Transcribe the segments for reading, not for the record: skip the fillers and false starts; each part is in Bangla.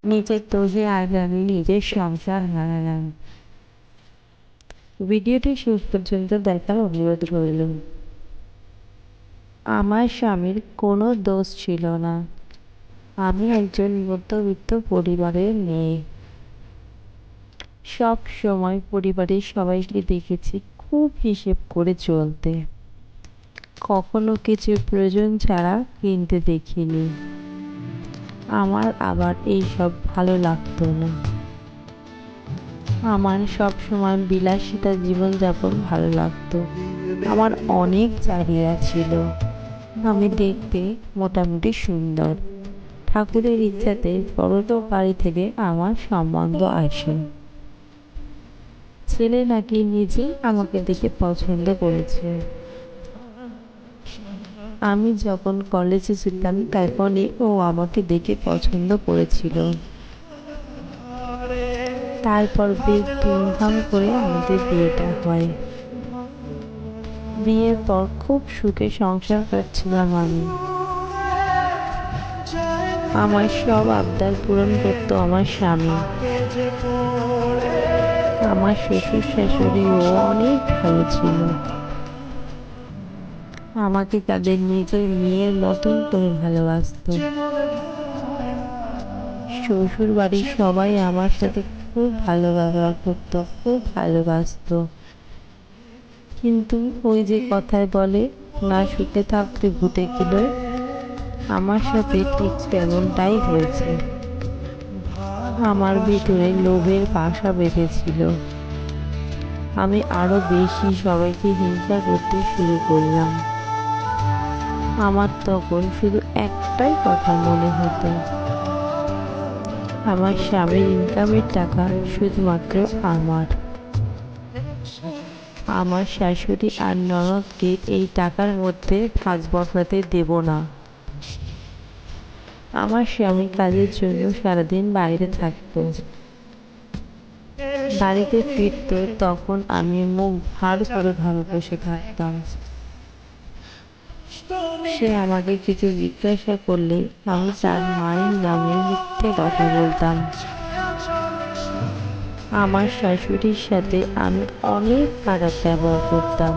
নিজের দোষে আজ আমি নিজের সংসার হারালাম। ভিডিওটি শেষ পর্যন্ত দেখার অনুরোধ রইল। আমার স্বামীর কোনো দোষ ছিল না। আমি একজন মধ্যবিত্ত পরিবারের মেয়ে। সব সময় পরিবারের সবাইকে দেখেছি খুব হিসেব করে চলতে। কখনো কিছু প্রয়োজন ছাড়া কিনতে দেখিনি। আমার আবার এইসব ভালো লাগতো না। আমার সব সময় বিলাসিতা জীবনযাপন ভালো লাগতো। আমার অনেক চাহিদা ছিল। আমি দেখতে মোটামুটি সুন্দর। ঠাকুরের ইচ্ছাতে বড়লোক বাড়ি থেকে আমার সম্বন্ধ আসে। ছেলে নাকি নিজে আমাকে দেখে পছন্দ করেছে। আমি যখন কলেজে যেতাম তখনই ও আমাকে দেখে পছন্দ করেছিল। তারপর বেশ ধুমধাম করে আমাদের বিয়েটা হয়। বিয়ের পর খুব সুখে সংসার করছিলাম আমি। আমার সব আবদার পূরণ করতো আমার স্বামী। আমার শ্বশুর শাশুড়িও অনেক ভালো ছিল। আমাকে তাদের নিজের মেয়ের মতন করে ভালোবাসতো। শ্বশুর বাড়ির সবাই আমার সাথে খুব ভালো ব্যবহার করতো, খুব ভালোবাসতো। কিন্তু ওই যে কথায় বলে, না সুখে থাকতে ভূতে কিলোয়, আমার সাথে ঠিক তেমনটাই হয়েছে। আমার ভিতরে লোভের বাসা বেঁধেছিল। আমি আরো বেশি সবাইকে হিংসা করতে শুরু করলাম। আমার তখন শুধু একটাই কথা মনে হতো, আমার স্বামীর ইনকামের টাকা শুধুমাত্র আমার। আমার শাশুড়ি আর ননদকে এই টাকার মধ্যে ভাগ বসাতে দেব না। আমার স্বামী কাজের জন্য সারাদিন বাইরে থাকতো। বাড়িতে ফিরত তখন আমি মুখ ভার করে ঘরে বসে থাকতাম। সে আমাকে কিছু জিজ্ঞাসা করলে আমি তার মায়ের নামে মিথ্যে কথা বলতাম। আমার শাশুড়ির সাথে আমি অনেক খারাপ ব্যবহার করতাম।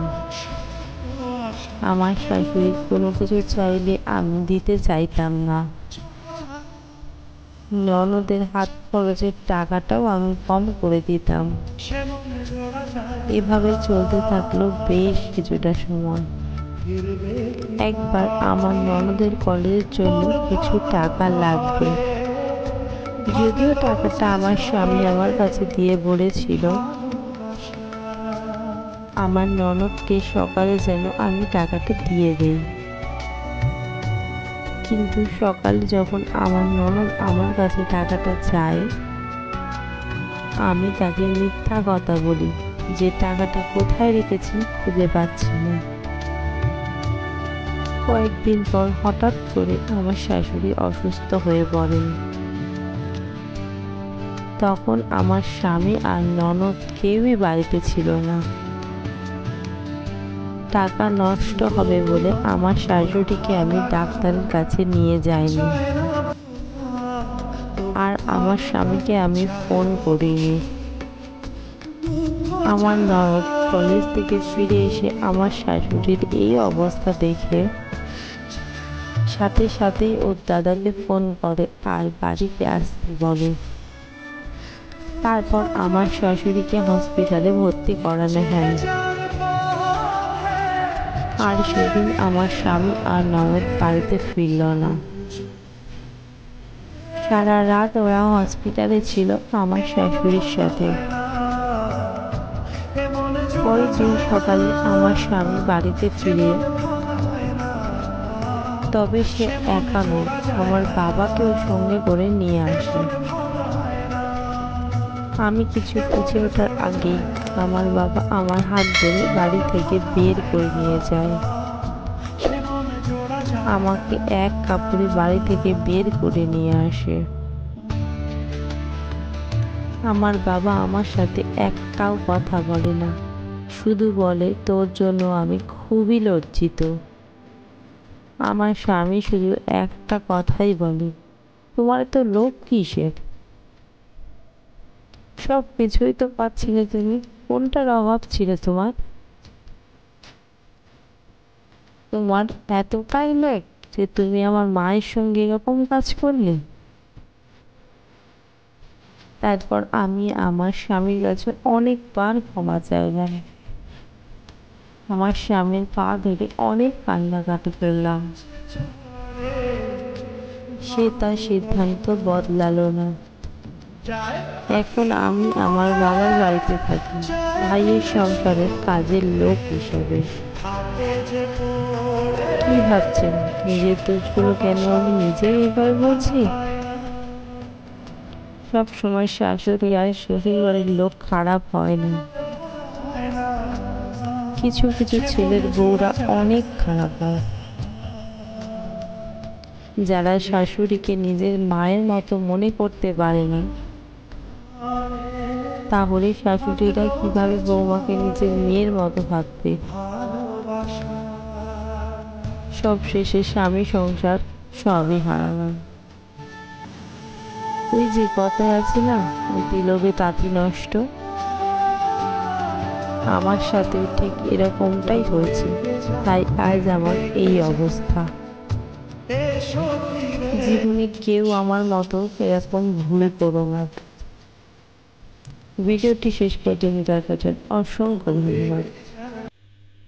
আমার শাশুড়ি কোনো কিছু চাইলে আমি দিতে চাইতাম না। ননদের হাত খরচের টাকাটাও আমি কম করে দিতাম। এভাবে চলতে থাকলো বেশ কিছুটা সময়। একবার আমার ননদের কলেজের জন্য কিছু টাকা লাগবে। যদিও টাকাটা আমার স্বামী আমার কাছে দিয়ে বলেছিল, আমার ননদকে সকালে যেন আমি টাকাটা দিয়ে দেই। কিন্তু সকালে যখন আমার ননদ আমার কাছে টাকাটা চায়, আমি তাকে মিথ্যা কথা বলি যে টাকাটা কোথায় রেখেছি খুঁজে পাচ্ছি না। কয়েকদিন পর হঠাৎ করে আমার শাশুড়ি অসুস্থ হয়ে পড়েন। তখন আমার স্বামী আর ননদ কেউই বাড়িতে ছিল না। টাকা নষ্ট হবে বলে আমার শাশুড়িকে আমি ডাক্তারের কাছে নিয়ে যাইনি। আর আমার স্বামীকে আমি ফোন করিনি। আমার ননদ কলেজ থেকে ফিরে এসে আমার শাশুড়ির এই অবস্থা দেখে সাথে সাথেই ওর দাদাকে ফোন করে আর বাড়িতে আসতে বলে। তারপর আমার শাশুড়িকে হসপিটালে ভর্তি করানো হয়। আর সেদিন আমার স্বামী আর ননদ বাড়িতে ফিরল না। সারা রাত ওরা হসপিটালে ছিল আমার শাশুড়ির সাথে। পরের দিন সকালে আমার স্বামী বাড়িতে ফিরে, তবে সে একা নয়, আমার বাবাকেও সঙ্গে করে নিয়ে আসে। আমি কিছু বুঝে ওঠার আগে আমার বাবা আমার হাত ধরে বাড়ি থেকে বের করে নিয়ে যায়। আমাকে এক কাপড়ে বাড়ি থেকে বের করে নিয়ে আসে। আমার বাবা আমার সাথে একটাও কথা বলে না, শুধু বলে তোর জন্য আমি খুবই লজ্জিত। আমার স্বামী শুধু একটা কথাই বলে, তোমার তো লোভ কিসের? সব কিছুই তো পাচ্ছিলে তুমি, কোনটার অভাব ছিল তোমার? তোমার এতটাই লোভ যে তুমি আমার মায়ের সঙ্গে এরকম কাজ করলে? তারপর আমি আমার স্বামীর কাছে অনেকবার ক্ষমা চাইলাম, আমার স্বামীর পা ধরে অনেক কান্নাকাটি করলাম। সে তার সিদ্ধান্ত বদলালো না। এখন আমি আমার বাবার বাড়িতে থাকি, ভাইয়ের সংসারের কাজের লোক হিসেবে। কি ভাবছেন, নিজের দোষগুলো কেন আমি নিজেই এবার বলছি? সব সময় শাশুড়ি আর শ্বশুর বাড়ির লোক খারাপ হয় না, কিছু কিছু ছেলের বউরা অনেক খারাপ হয়, যারা শাশুড়িকে নিজের মায়ের মতো মনে করতে পারে না। তাহলে শাশুড়িরা কিভাবে বৌমাকে নিজের মেয়ের মতো ভাববে? সব শেষে স্বামী সংসার সবই হারালাম। ওই যে কথায় আছে না, অতি লোভে তাঁতি নষ্ট, আমার সাথে ঠিক এরকমটাই হয়েছে, তাই আজ আমার এই অবস্থা। জীবনে কেউ আমার মতো এরকম ভুল করো না। ভিডিওটি শেষ পর্যন্ত দেখার জন্য অসংখ্য ধন্যবাদ।